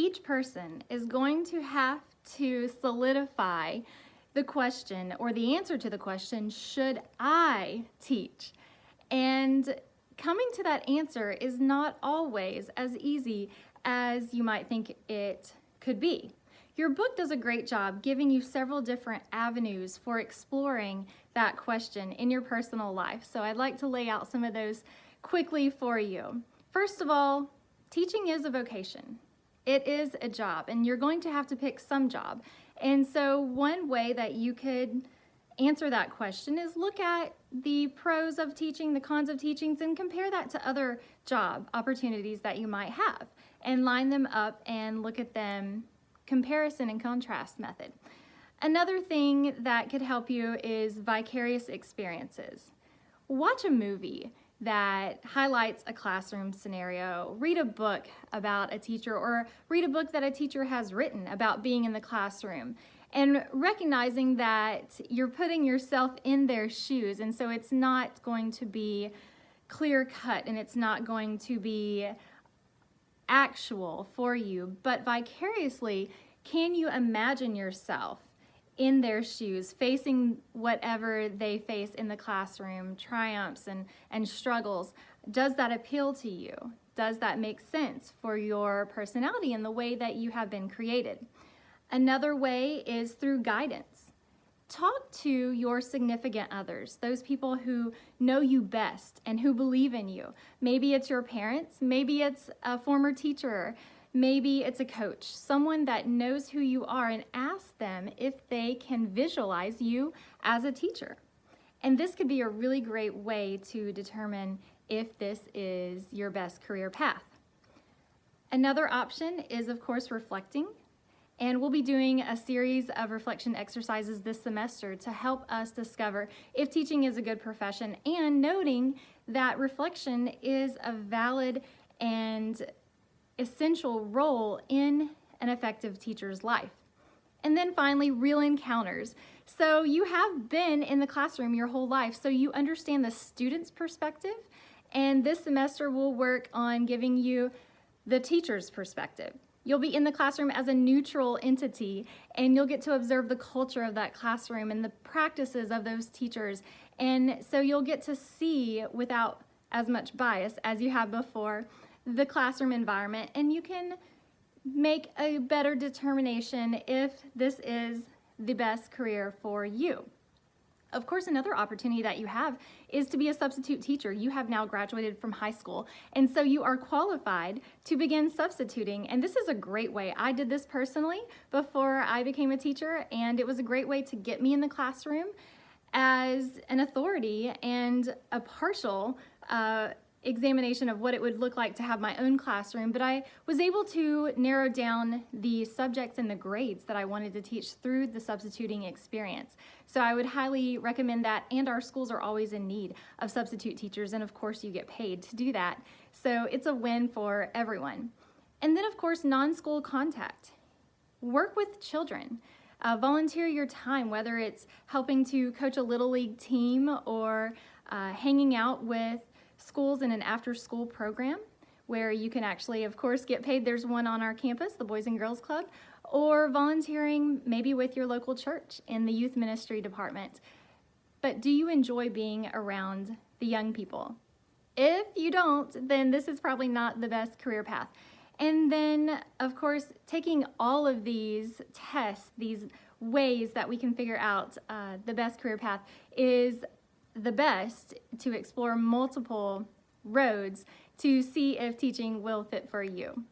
each person is going to have to solidify the question or the answer to the question, should I teach? And coming to that answer is not always as easy as you might think it could be. Your book does a great job giving you several different avenues for exploring that question in your personal life. So I'd like to lay out some of those quickly for you. First of all, teaching is a vocation. It is a job, and you're going to have to pick some job. And so one way that you could answer that question is look at the pros of teaching, the cons of teachings, and compare that to other job opportunities that you might have, and line them up and look at them comparison and contrast method. Another thing that could help you is vicarious experiences. Watch a movie that highlights a classroom scenario. Read a book about a teacher, or read a book that a teacher has written about being in the classroom, and recognizing that you're putting yourself in their shoes, and so it's not going to be clear cut and it's not going to be actual for you, but vicariously, can you imagine yourself in their shoes, facing whatever they face in the classroom, triumphs and struggles? Does that appeal to you? Does that make sense for your personality and the way that you have been created? Another way is through guidance. Talk to your significant others, those people who know you best and who believe in you. Maybe it's your parents, maybe it's a former teacher, maybe it's a coach, someone that knows who you are, and ask them if they can visualize you as a teacher. And this could be a really great way to determine if this is your best career path. Another option is, of course, reflecting. And we'll be doing a series of reflection exercises this semester to help us discover if teaching is a good profession, and noting that reflection is a valid and essential role in an effective teacher's life. And then finally, real encounters. So you have been in the classroom your whole life, so you understand the student's perspective, and this semester we'll work on giving you the teacher's perspective. You'll be in the classroom as a neutral entity, and you'll get to observe the culture of that classroom and the practices of those teachers. And so you'll get to see, without as much bias as you have before, the classroom environment, and you can make a better determination if this is the best career for you. Of course, another opportunity that you have is to be a substitute teacher. You have now graduated from high school, and so you are qualified to begin substituting. And this is a great way. I did this personally before I became a teacher, and it was a great way to get me in the classroom as an authority and a partial examination of what it would look like to have my own classroom, but I was able to narrow down the subjects and the grades that I wanted to teach through the substituting experience. So I would highly recommend that, and our schools are always in need of substitute teachers, and of course you get paid to do that. So it's a win for everyone. And then of course, non-school contact. Work with children. Volunteer your time, whether it's helping to coach a Little League team or hanging out with schools in an after-school program where you can actually, of course, get paid. There's one on our campus, the Boys and Girls Club, or volunteering maybe with your local church in the youth ministry department. But do you enjoy being around the young people? If you don't, then this is probably not the best career path. And then, of course, taking all of these tests, these ways that we can figure out the best career path, is the best to explore multiple roads to see if teaching will fit for you.